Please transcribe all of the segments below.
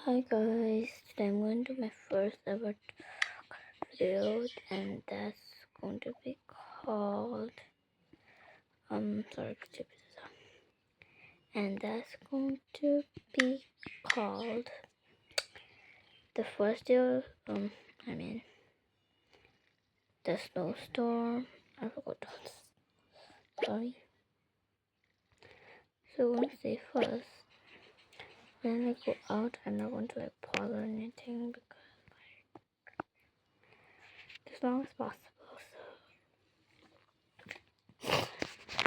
Hi guys, today I'm going to do my first ever video and that's going to be called and that's going to be called the first day of the snowstorm. I forgot that. Sorry. So I'm going to say first when I go out I'm not going to pause or anything because as long as possible.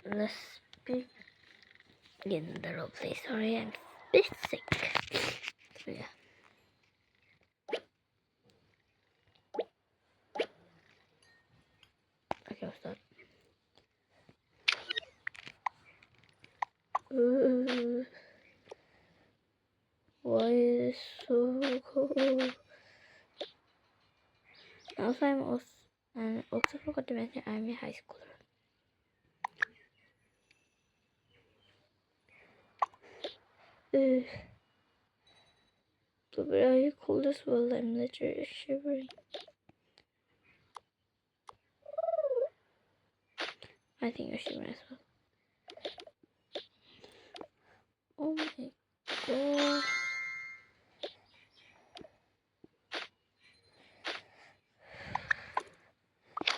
So let's begin the roleplay. Sorry, I'm a bit sick. So yeah. Okay, I'll start. Why is it so cold? Also, I also forgot to mention I'm a high schooler. But are you cold as well? I'm literally shivering. I think you're shivering as well. Oh my god.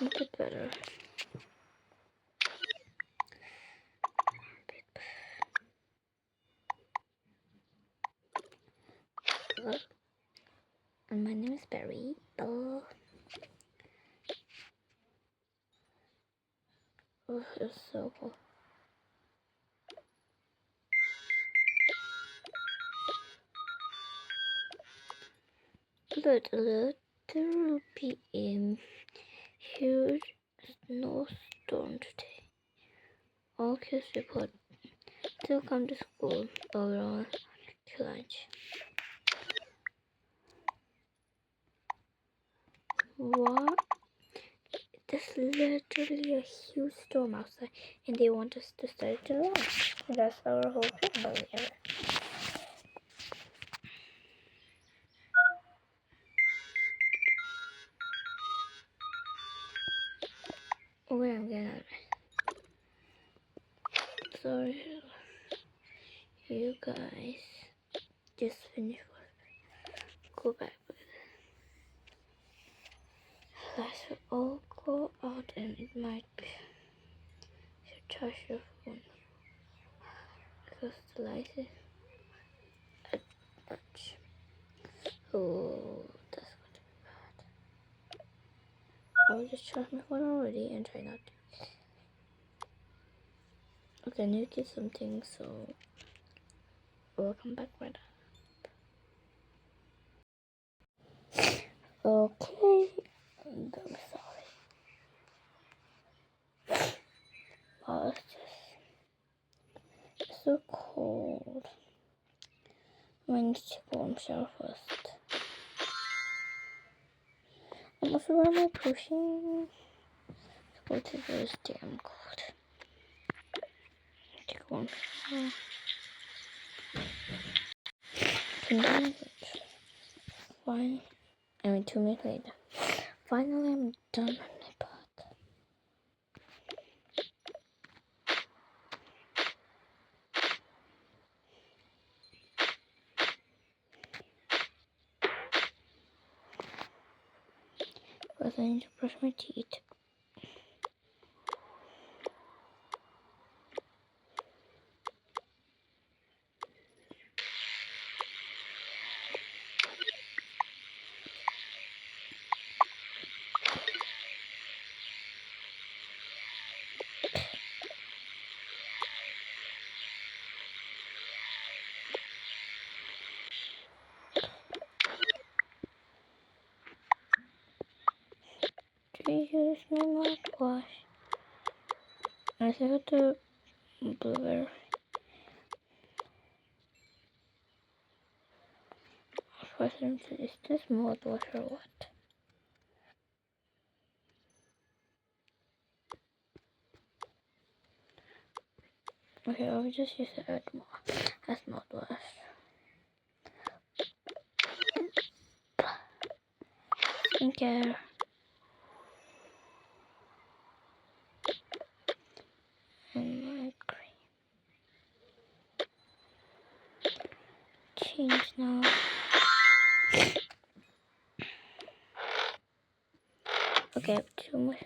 A bit better. And my name is Barry. Oh, it's so cold. But there will be a huge snowstorm today. All kids report to come to school around to lunch. What? There's literally a huge storm outside, and they want us to start to lunch. That's our whole family ever. Oh, wait, I'm getting out of it. Sorry, you guys. Just finish work. Go back. Let's all go out, and it might be. Should charge your phone because the light is at much. Oh, that's going to be bad. I'll just charge my phone already and try not to. Okay, I need to get something, so we'll come back right up. Okay, I'm sorry. Oh, it's so cold. I need to take a warm shower first. I'm also where am I pushing? Go to this damn cold. Take a warm shower. Fine. 2 minutes later. Finally, I'm done with my bath. First, I need to brush my teeth. Use my mouthwash. I have the blueberry. Question is this mouthwash or what? Okay, I'll just use it as mouthwash. skincare. And my cream. Change now. Okay, I have too much.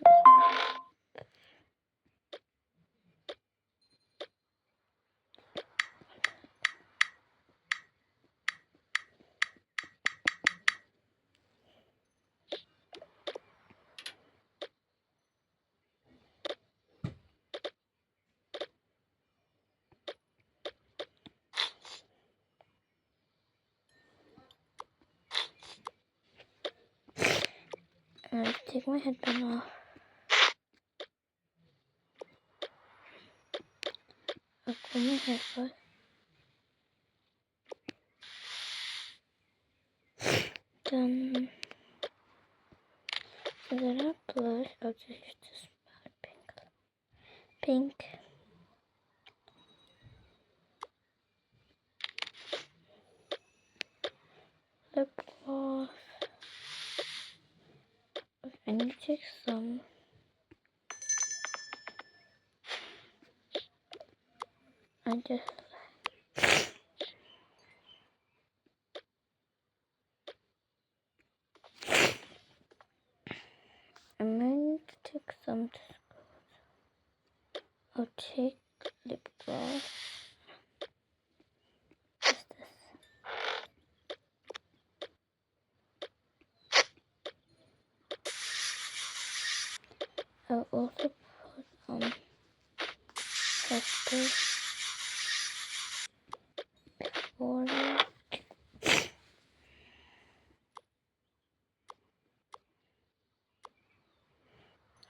I have to take my headband off. I'll pull my hair first. Then, since I have blush, I'll just use this pink. Lip gloss. I need to take some. I'm going to take some. I'll take lip gloss. Just this. I'll also put pepper, water.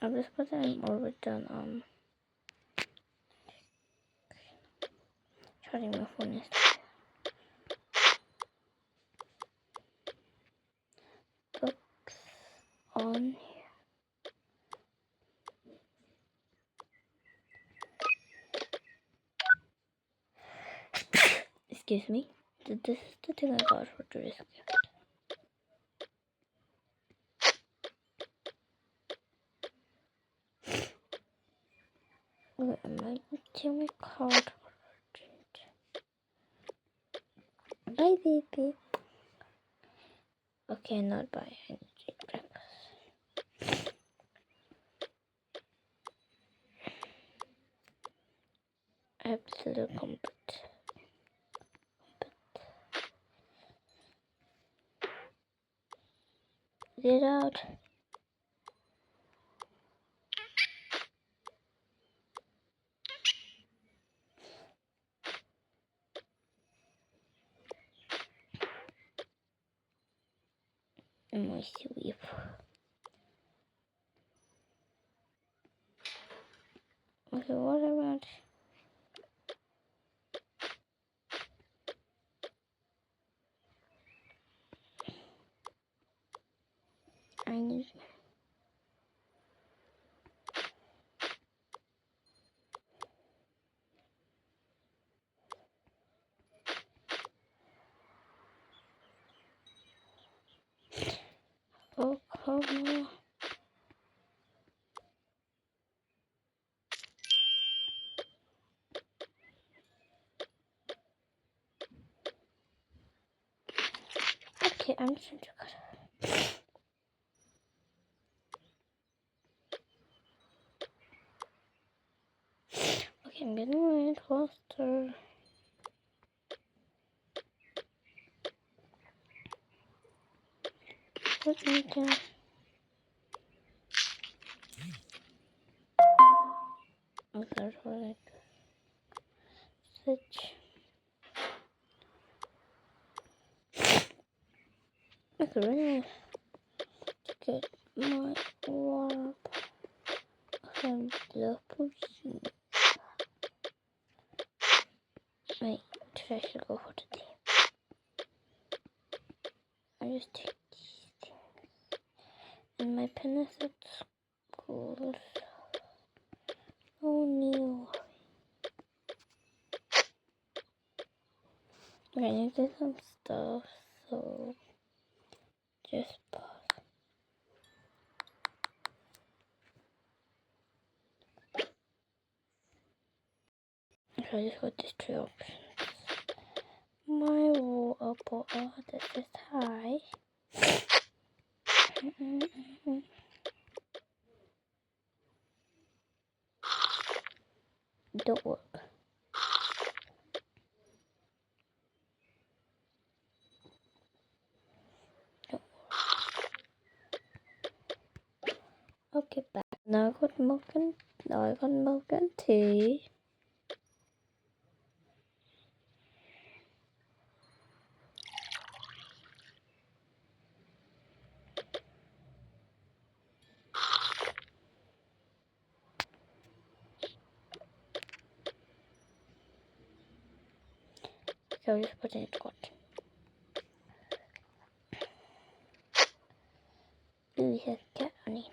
I'll just put them over done charging my phone is books on here. Excuse me. This is the thing I got for today's gift. Wait, I might take my card. Bye, baby. Okay, not bye. I need to eat breakfast. I have this little comfort. Get out. My sweep. Okay, what about? I need. Oh, come on. Okay, I'm just going to cut. Okay, I'm getting it faster. Let me go. Oh, that's what I switch. Okay, really nice to get my water. Some love potion. Wait, I should go for the tea. I just take these things. And my pen is at school. Oh no. Okay, I need to do some stuff, so just pause. So I just got these three options. My wall up, this is high. Don't work. Okay, back. Now I got milk and tea. So I'll just put it in cotton. Ooh, it has cat on it.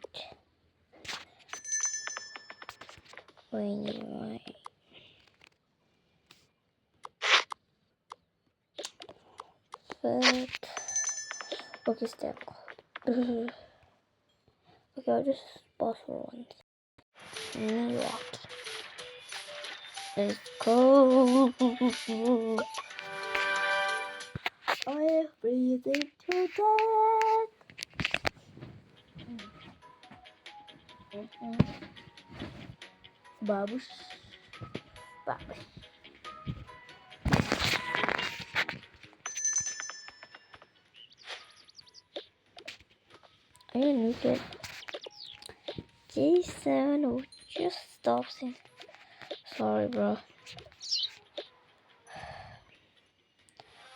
We need my foot. Okay, step. Okay, I'll just pause for once. And walk. Let's go. I am breathing to death. Babush. Babush. I didn't look at Jason. Oh, just stop saying. Sorry, bro.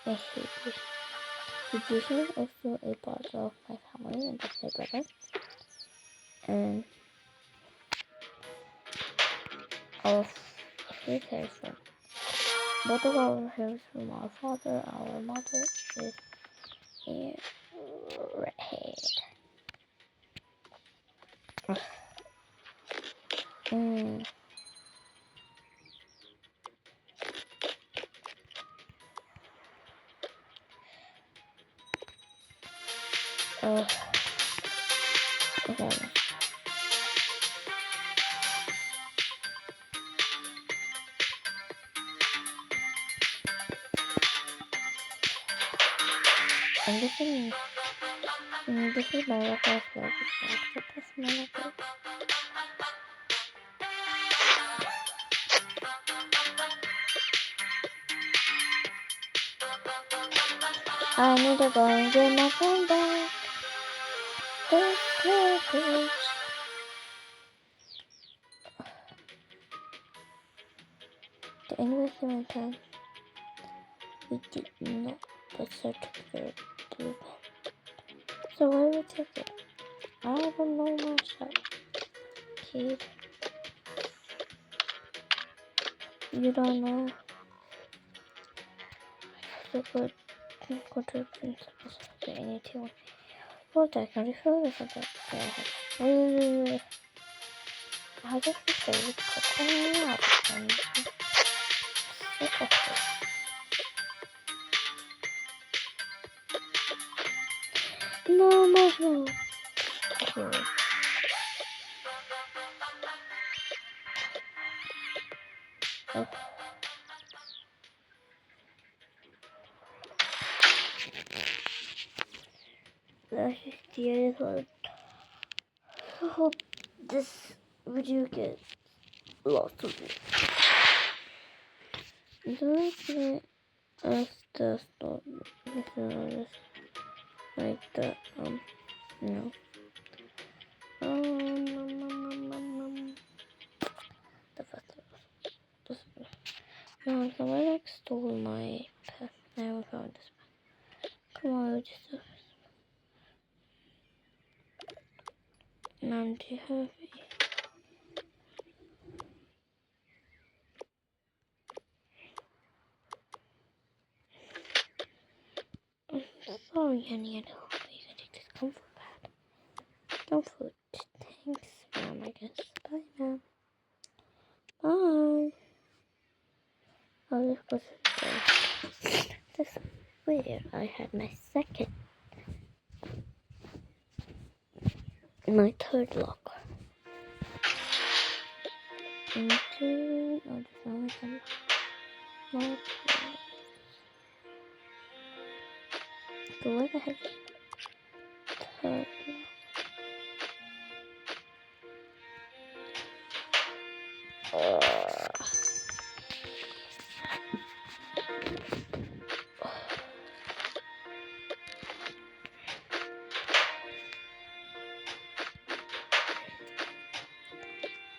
I hate you. Jason is also a part of my family and that's my brother. And our his hair from both of our hairs from our father. Our mother is a redhead. Mm. Okay. And this is my record vlog. This is my record. I need to go and get my phone back. This bitch. The investment time. We did not put certificate blue pen. So why do we take it? I don't know myself. Kid. You don't know. So good. Go to the principles of the anything. What I can refer to something. I just say it's coming out and sick of this. No, no. Okay. Oh. That's just the end of it. I hope this video gets lots of views. Don't get us to stop this like that. No. The first no, somebody like stole my pen. I haven't found this pen. Come on, just I'm too heavy. I'm sorry, honey. I hope you can take this comfort pad. Comfort. Thanks, Mom, I guess. Bye now. Bye. I'll just go to the door. This is weird. I had my third lock. I'll just my where the heck is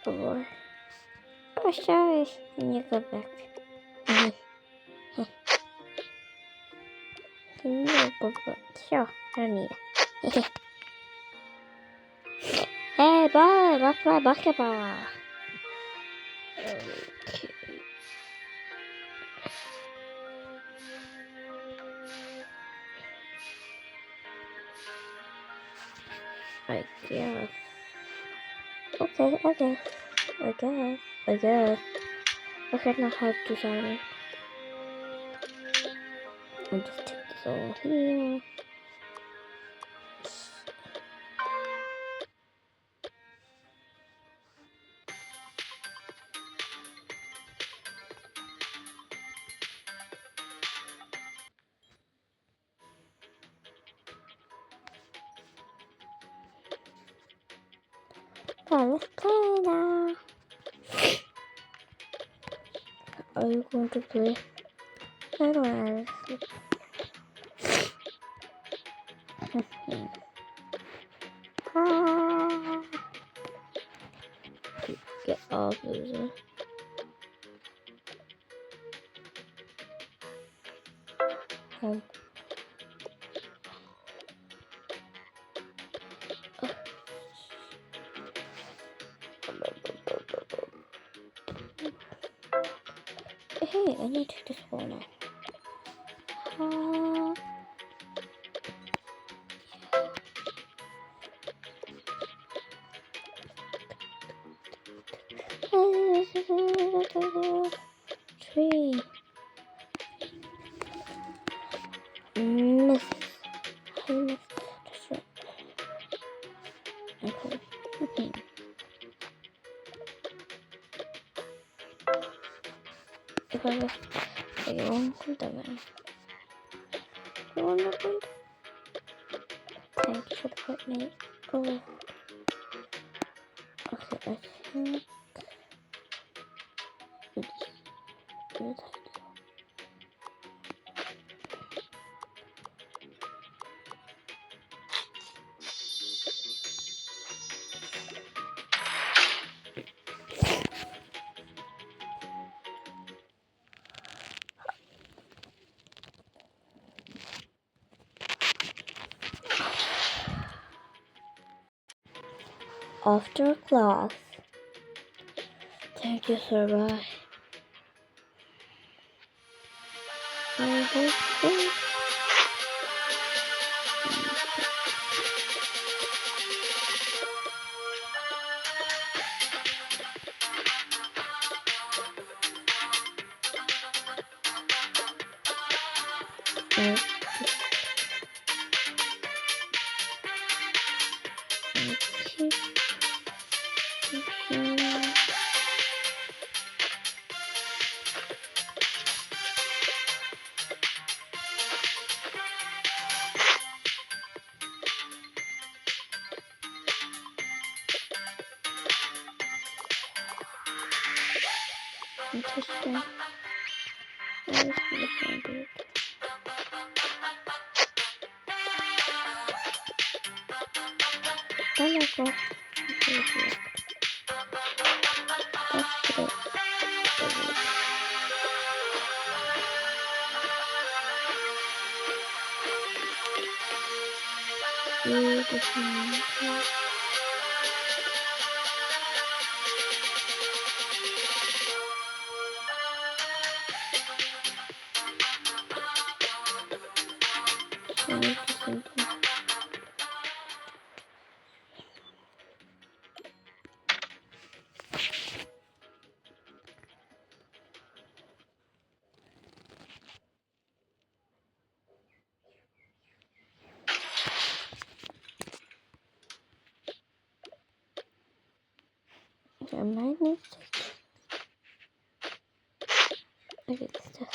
boy. Oh, sorry. Can you go back? Can you go back? Sure, I don't need it. Hey, ball, let's play basketball. Okay. I guess. Okay, I guess. Okay, now how to sign. I'll just take this all here. Let's play now. Are you going to play? I don't know. Get off, loser. Home. Hey, I need to take this one now. Tree. Miss. I missed. That's right. Okay. If I was wrong, contaminant. You wanna go? Thank you for the partner. Oh. Okay, I think it's good. After class, thank you, sir. Bye. I hope so. Interesting. Where is the sound? Oh my god. That's it. Beautiful. I might need to. Okay, stuff.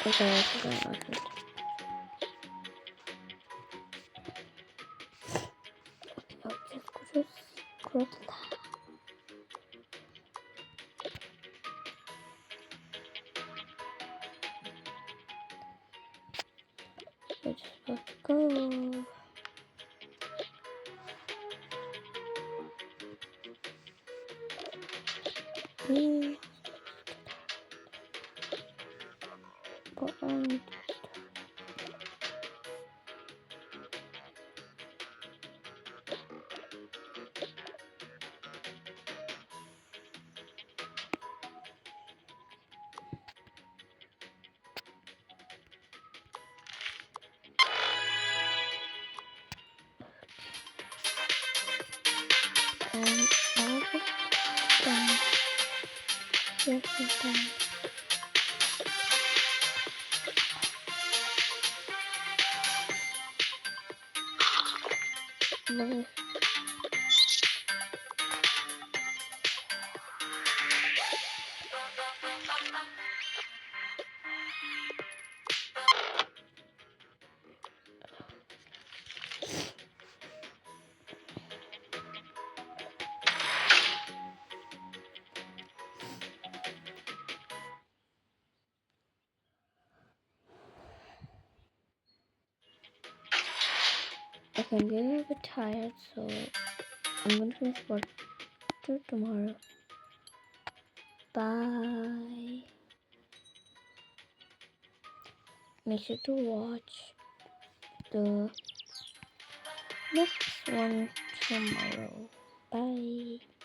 Okay, I forgot about it. I'll just scroll to that. We're just about to go. But all the done. Yes, it's done. Love. Okay, I'm getting a bit tired, so I'm gonna finish part 2 tomorrow. Bye. Make sure to watch the next one tomorrow. Bye.